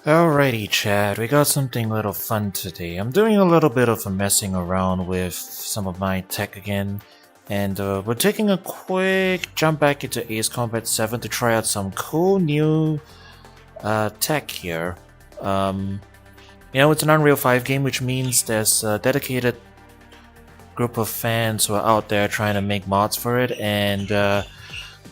Alrighty, Chad, we got something a little fun today. I'm doing a little bit of a messing around with some of my tech again, and we're taking a quick jump back into Ace Combat 7 to try out some cool new tech here. It's an Unreal 5 game, which means there's a dedicated group of fans who are out there trying to make mods for it, and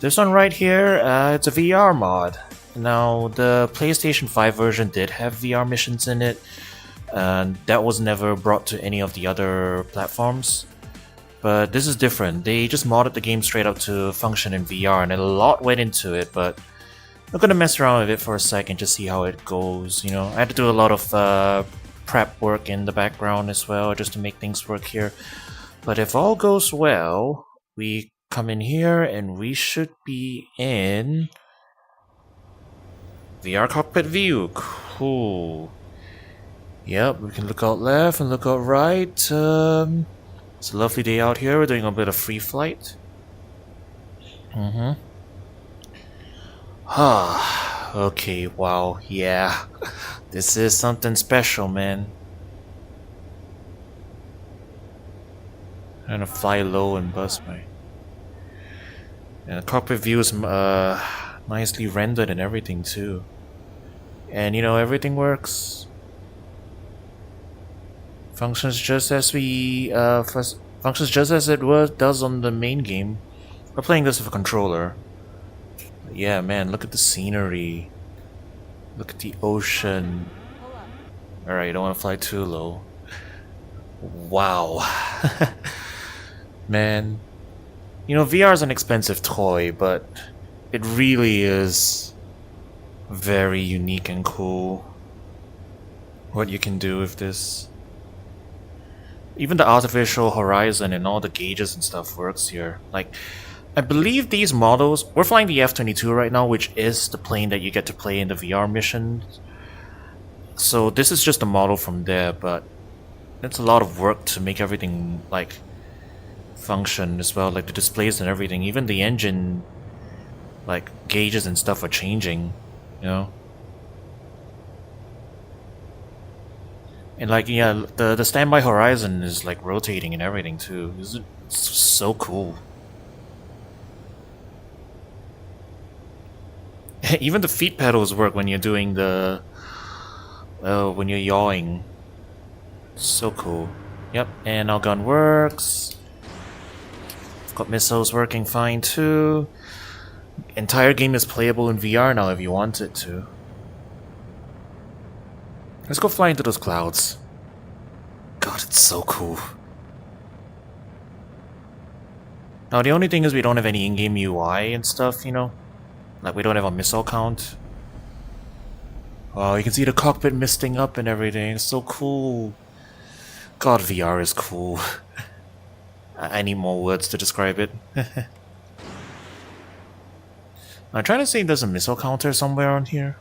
this one right here, it's a VR mod. Now, the PlayStation 5 version did have VR missions in it, and that was never brought to any of the other platforms. But this is different. They just modded the game straight up to function in VR, and a lot went into it, but I'm gonna mess around with it for a second to see how it goes. I had to do a lot of prep work in the background as well, just to make things work here. But if all goes well, we come in here and we should be in VR cockpit view. Cool. Yep, we can look out left and look out right. It's a lovely day out here. We're doing a bit of free flight. Okay, wow, yeah. This is something special, man. I'm gonna fly low and bust my... And the cockpit view is nicely rendered and everything too. And everything works. Functions just as it does on the main game. We're playing this with a controller. But yeah, man, look at the scenery. Look at the ocean. Alright, don't want to fly too low. Wow. Man. VR is an expensive toy, but it really is very unique and cool what you can do with this. Even the artificial horizon and all the gauges and stuff works here. Like, I believe these models... We're flying the F-22 right now, which is the plane that you get to play in the VR mission. So this is just a model from there, but it's a lot of work to make everything, like, function as well. Like, the displays and everything. Even the engine, like, gauges and stuff are changing, And like, yeah, the standby horizon is like rotating and everything too. It's so cool. Even the feet pedals work when you're doing when you're yawing. So cool. Yep, and our gun works. Got missiles working fine too. Entire game is playable in VR now if you want it to. Let's go fly into those clouds. God, it's so cool. Now the only thing is we don't have any in-game UI and stuff, Like we don't have a missile count. Oh, you can see the cockpit misting up and everything. It's so cool. God, VR is cool. I need more words to describe it. I'm trying to say there's a missile counter somewhere on here.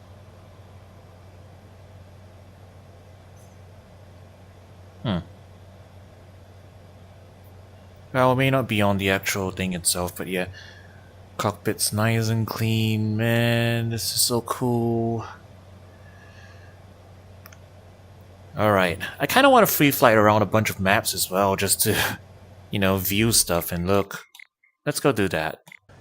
Well, it may not be on the actual thing itself, but yeah. Cockpit's nice and clean, man. This is so cool. Alright, I kind of want to free flight around a bunch of maps as well, just to, view stuff and look. Let's go do that.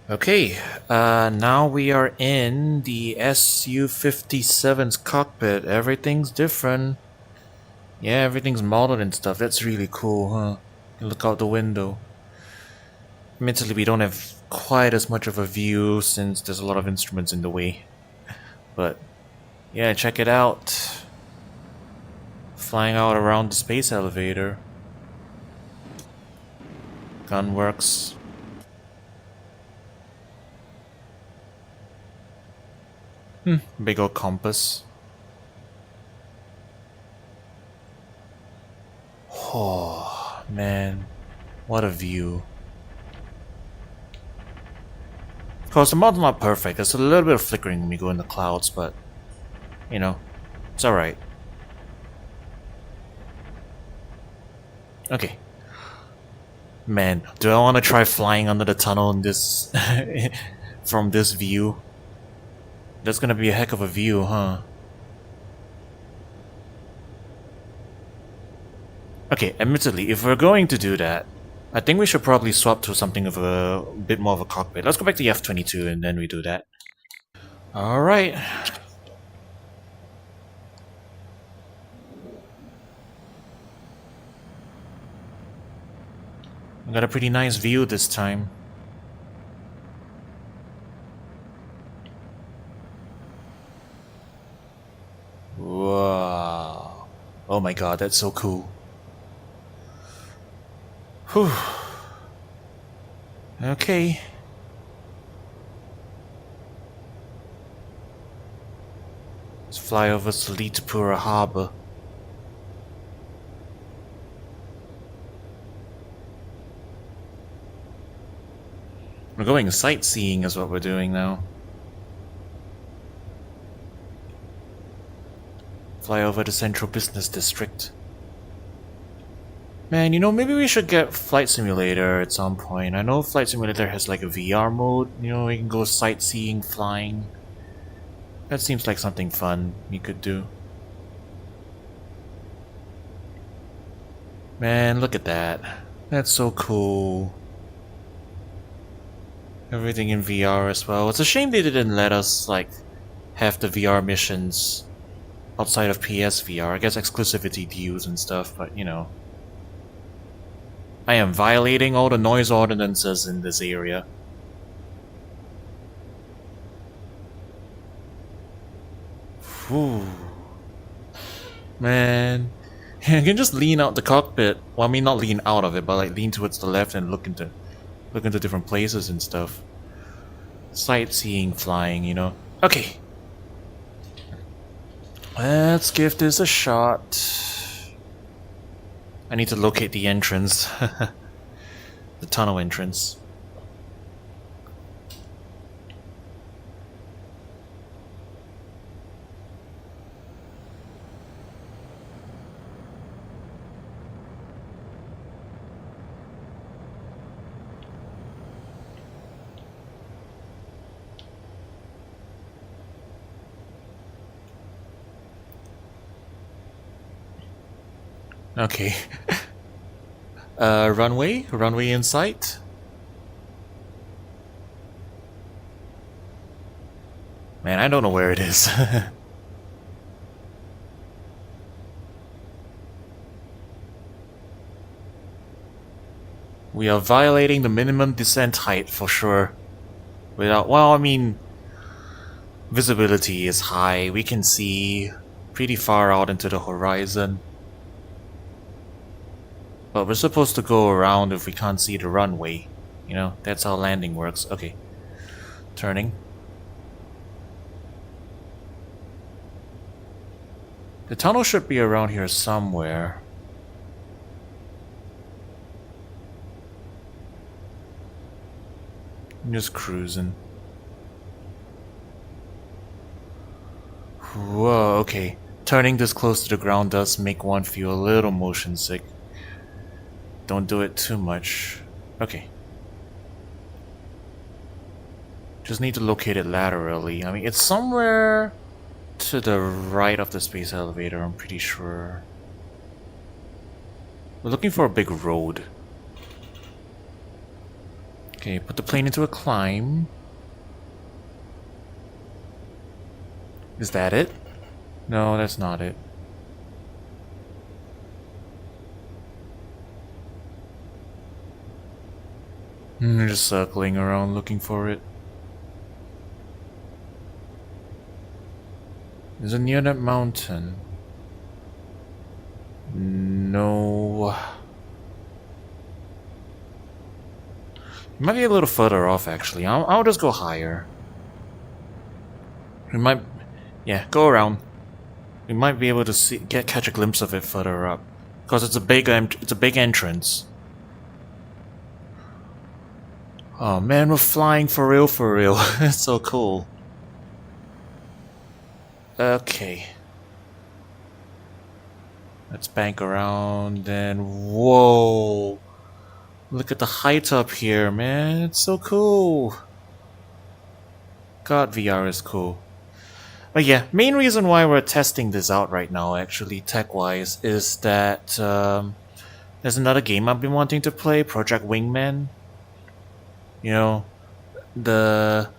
Okay, now we are in the Su-57's cockpit. Everything's different. Yeah, everything's modeled and stuff. That's really cool, huh? Look out the window. Admittedly, we don't have quite as much of a view since there's a lot of instruments in the way. But, yeah, check it out. Flying out around the space elevator. Gun works. Big old compass. Oh, man. What a view. Of course, the mod's not perfect. There's a little bit of flickering when we go in the clouds, but, it's alright. Okay. Man, do I want to try flying under the tunnel in this from this view? That's gonna be a heck of a view, huh? Okay, admittedly, if we're going to do that, I think we should probably swap to something of a bit more of a cockpit. Let's go back to the F-22 and then we do that. Alright. I got a pretty nice view this time. Wow. Oh my god, that's so cool. Whew. Okay. Let's fly over Salitapura Harbor. We're going sightseeing is what we're doing now. Fly over the Central Business District. Man, you know, maybe we should get Flight Simulator at some point. I know Flight Simulator has like a VR mode, you know, we can go sightseeing, flying. That seems like something fun we could do. Man, look at that. That's so cool. Everything in VR as well. It's a shame they didn't let us, like, have the VR missions outside of PSVR. I guess exclusivity deals and stuff, but you know. I am violating all the noise ordinances in this area. Whew. Man. You can just lean out the cockpit. Well, I mean not lean out of it, but like lean towards the left and look into different places and stuff. Sightseeing, flying, you know. Okay. Let's give this a shot. I need to locate the entrance. The tunnel entrance. Okay. Runway? Runway in sight? Man, I don't know where it is. We are violating the minimum descent height for sure. Without, well, I mean, visibility is high. We can see pretty far out into the horizon. But we're supposed to go around if we can't see the runway. You know, that's how landing works. Okay. Turning. The tunnel should be around here somewhere. I'm just cruising. Whoa, okay. Turning this close to the ground does make one feel a little motion sick. Don't do it too much. Okay. Just need to locate it laterally. I mean, it's somewhere to the right of the space elevator, I'm pretty sure. We're looking for a big road. Okay, put the plane into a climb. Is that it? No, that's not it. Just circling around looking for it. Is it near that mountain? No. It might be a little further off actually. I'll just go higher. We might, yeah, go around. We might be able to catch a glimpse of it further up, because it's a big entrance. Oh man, we're flying for real, for real. It's so cool. Okay. Let's bank around and whoa! Look at the height up here, man. It's so cool. God, VR is cool. But yeah, main reason why we're testing this out right now, actually, tech-wise, is that There's another game I've been wanting to play, Project Wingman. You know, the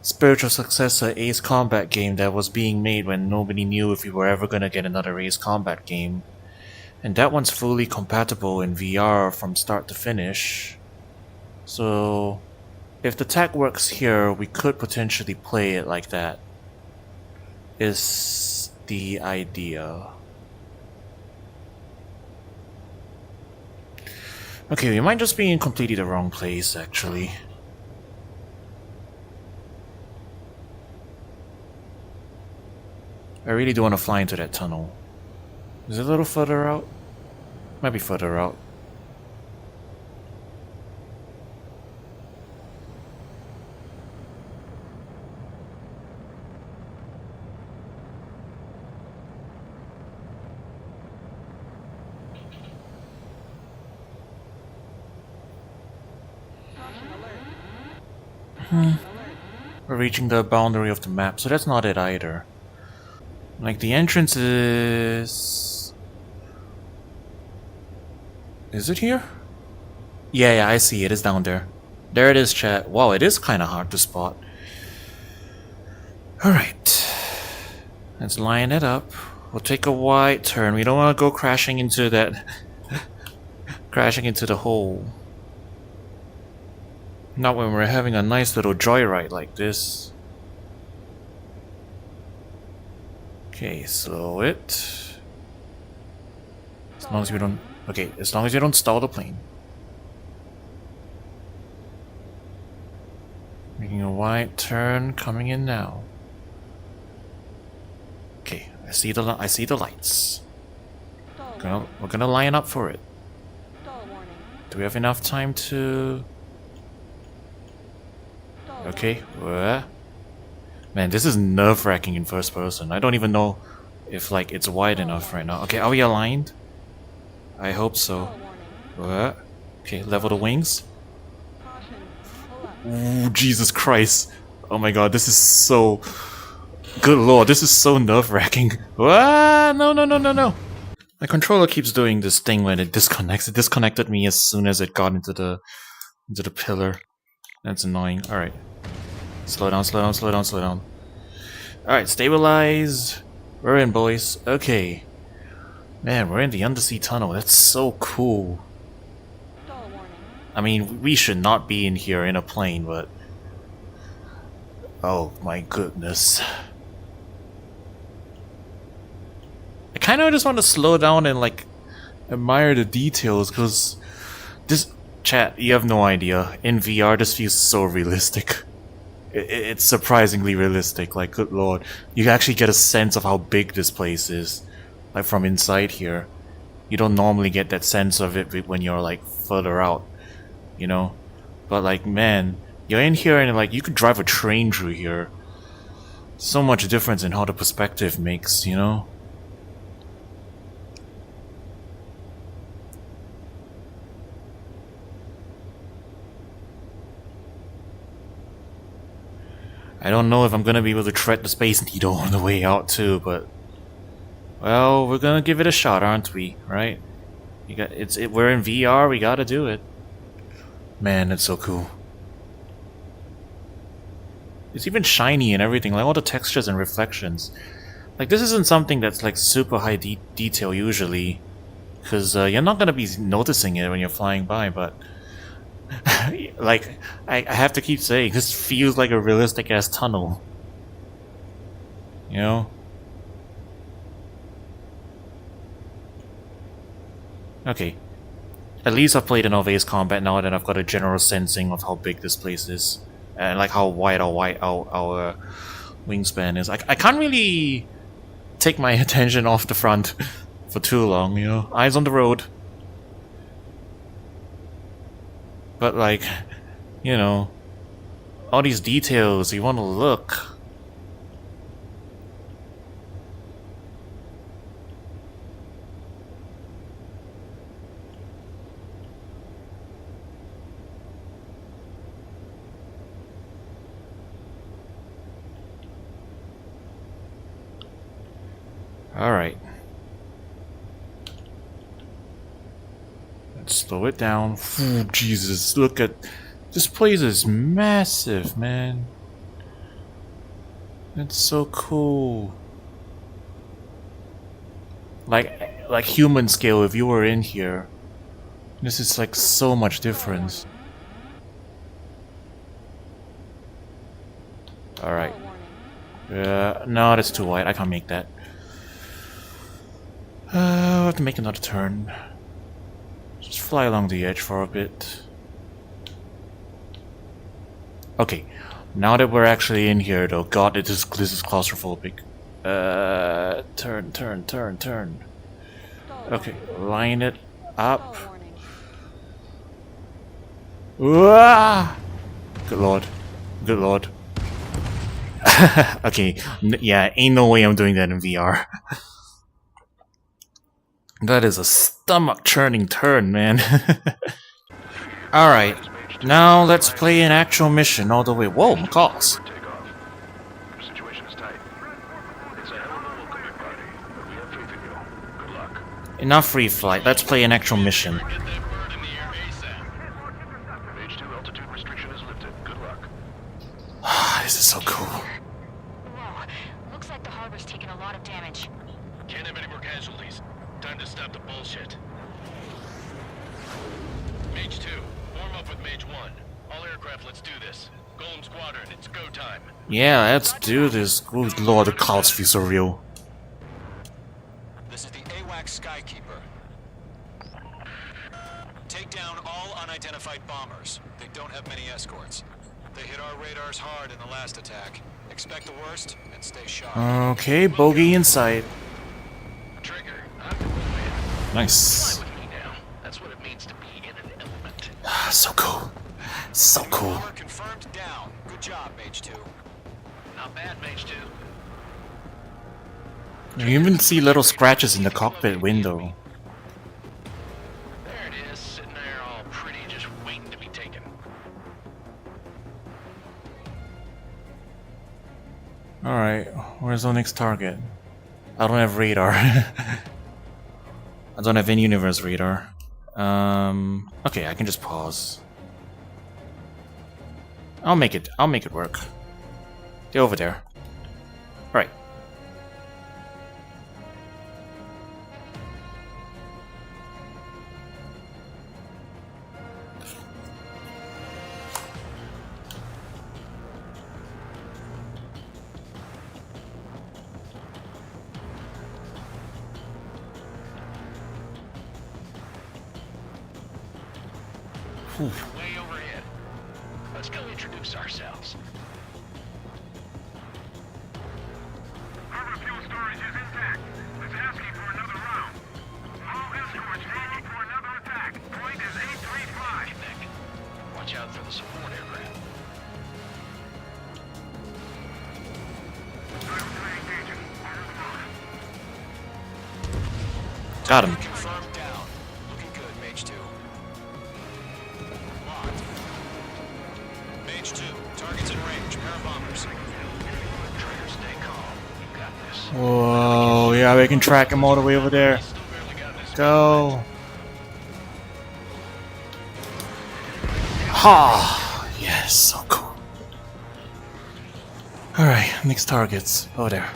spiritual successor Ace Combat game that was being made when nobody knew if we were ever gonna get another Ace Combat game. And that one's fully compatible in VR from start to finish. So, if the tech works here, we could potentially play it like that. Is the idea. Okay, we might just be in completely the wrong place, actually. I really do want to fly into that tunnel. Is it a little further out? Might be further out. We're reaching the boundary of the map, so that's not it either. Like, the entrance is... Is it here? Yeah, I see it. It's down there. There it is, chat. Wow, it is kind of hard to spot. Alright. Let's line it up. We'll take a wide turn. We don't want to go crashing into that... crashing into the hole. Not when we're having a nice little joyride like this. Okay, slow it. As long as we don't... Okay, as long as you don't stall the plane. Making a wide turn, coming in now. Okay, I see the lights. We're gonna line up for it. Do we have enough time to... Okay, man, this is nerve-wracking in first person. I don't even know if, like, it's wide enough right now. Okay, are we aligned? I hope so. Okay, level the wings. Ooh, Jesus Christ. Oh my god, this is so... Good lord, this is so nerve-wracking. No. My controller keeps doing this thing when it disconnects. It disconnected me as soon as it got into the pillar. That's annoying. Alright. Slow down. Alright, stabilize. We're in, boys. Okay. Man, we're in the undersea tunnel. That's so cool. I mean, we should not be in here in a plane, but... Oh my goodness. I kinda just want to slow down and, like, admire the details, because... This... Chat, you have no idea. In VR, this feels so realistic. It's surprisingly realistic, like, good lord. You actually get a sense of how big this place is. Like, from inside here. You don't normally get that sense of it when you're, like, further out. You know? But, like, man, you're in here and, like, you could drive a train through here. So much difference in how the perspective makes, you know? I don't know if I'm gonna be able to thread the Space Needle on the way out too, but... Well, we're gonna give it a shot, aren't we? Right? We're in VR, we gotta do it. Man, it's so cool. It's even shiny and everything, like all the textures and reflections. Like, this isn't something that's like super high detail usually. Because you're not gonna be noticing it when you're flying by, but... like, I have to keep saying, this feels like a realistic ass tunnel. You know? Okay. At least I've played enough Ace Combat now that I've got a general sensing of how big this place is. And like how wide our wingspan is. I can't really take my attention off the front for too long, you know? Eyes on the road. But like, you know, all these details, you want to look. Alright. slow it down. Ooh, Jesus, look at... This place is massive, man. It's so cool. Like human scale, if you were in here. This is like so much difference. Alright. No, that's too wide. I can't make that. I'll have to make another turn. Just fly along the edge for a bit. Okay. Now that we're actually in here though, god, this is claustrophobic. Turn. Okay, line it up. Good lord. Good lord. Okay, yeah, ain't no way I'm doing that in VR. That is a stomach-churning turn, man. Alright, now let's play an actual mission all the way. Whoa, McCalls. Enough free flight, let's play an actual mission. This is so cool. Whoa, looks like the harbor's taken a lot of damage. Can't have any more casualties. Time to stop the bullshit. Mage 2, warm up with Mage 1. All aircraft, let's do this. Golem Squadron, it's go time. Yeah, let's do this. Good lord, the clouds feel so real. This is the AWACS Skykeeper. Take down all unidentified bombers. They don't have many escorts. They hit our radars hard in the last attack. Expect the worst and stay sharp. Okay, bogey in sight. Trigger, I'm the wingman. Nice. Fly with me now. That's what it means to be in an element. So cool. So cool. Bomber confirmed down. Good job, Mage 2. Not bad, Mage 2. You even see little scratches in the cockpit window. There it is, sitting there all pretty, just waiting to be taken. Alright, where's our next target? I don't have radar. I don't have in-universe radar. Okay, I can just pause. I'll make it work. They're over there. Right. Way overhead. Let's go introduce ourselves. Harbor fuel storage is intact. It's asking for another round. All escorts ready for another attack. Point is 835. Nick, watch out for the support aircraft. Got him. Confirmed down. Looking good, Mage 2. Locked. Mage 2, targets in range. Pair of bombers. Trigger, stay calm. You got this. Whoa, yeah, we can track him all the way over there. Still barely got this. Go. Ha! Yes, so cool. Alright, next targets. Over there.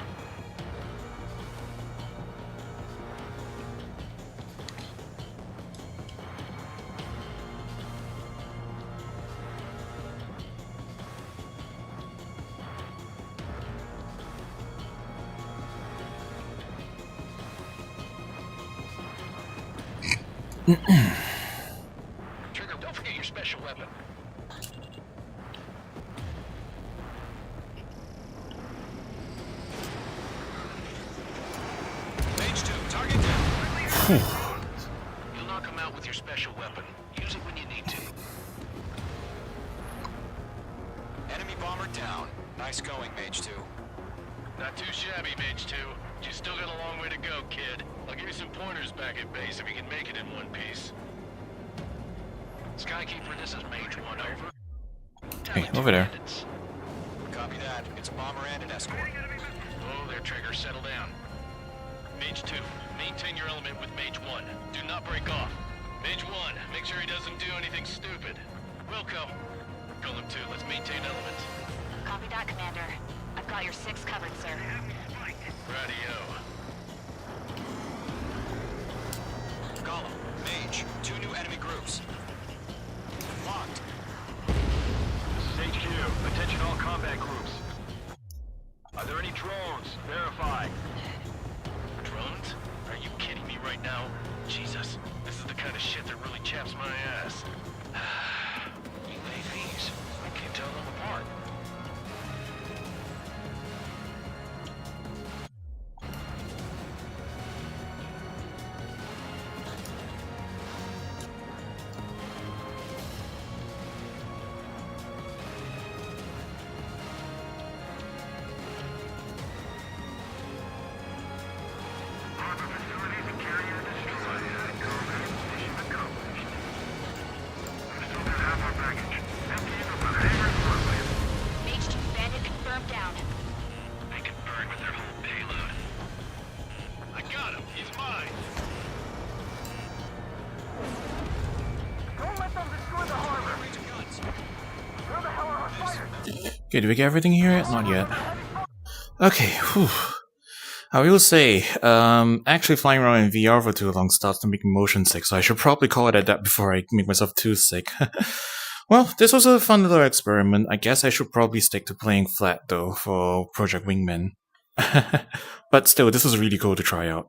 Trigger, don't forget your special weapon. Mage 2, target down. You'll knock him out with your special weapon. Use it when you need to. Enemy bomber down. Nice going, Mage 2. Not too shabby, Mage 2. You still got a long way to go, kid. I'll give you some pointers back at base if you can make it in one piece. Skykeeper, this is Mage 1, over. Hey, over there. Bandits. Copy that. It's a bomber and an escort. Oh, there, Trigger, settle down. Mage 2, maintain your element with Mage 1. Do not break off. Mage 1, make sure he doesn't do anything stupid. Wilco, call him 2. Let's maintain elements. Copy that, Commander. I've got your 6 covered, sir. Radio. Gollum, Mage, 2 new enemy groups. Locked. This is HQ. Attention all combat groups. Are there any drones? Verify. Drones? Are you kidding me right now? Jesus, this is the kind of shit that really chaps my ass. UAVs. I can't tell them apart. Harbor facilities and carrier destroyed. Mission accomplished. We still got half our baggage. Emptying of the hangar runway. Mage 2 bandit confirmed down. They can burn with their whole payload. I got him. He's mine. Don't let them destroy the harbor. Where the hell are our fighters? Okay, did we get everything here? Not yet. Okay, whew. I will say, actually flying around in VR for too long starts to make me motion sick, so I should probably call it at that before I make myself too sick. Well, this was a fun little experiment. I guess I should probably stick to playing flat though for Project Wingman. But still, this was really cool to try out.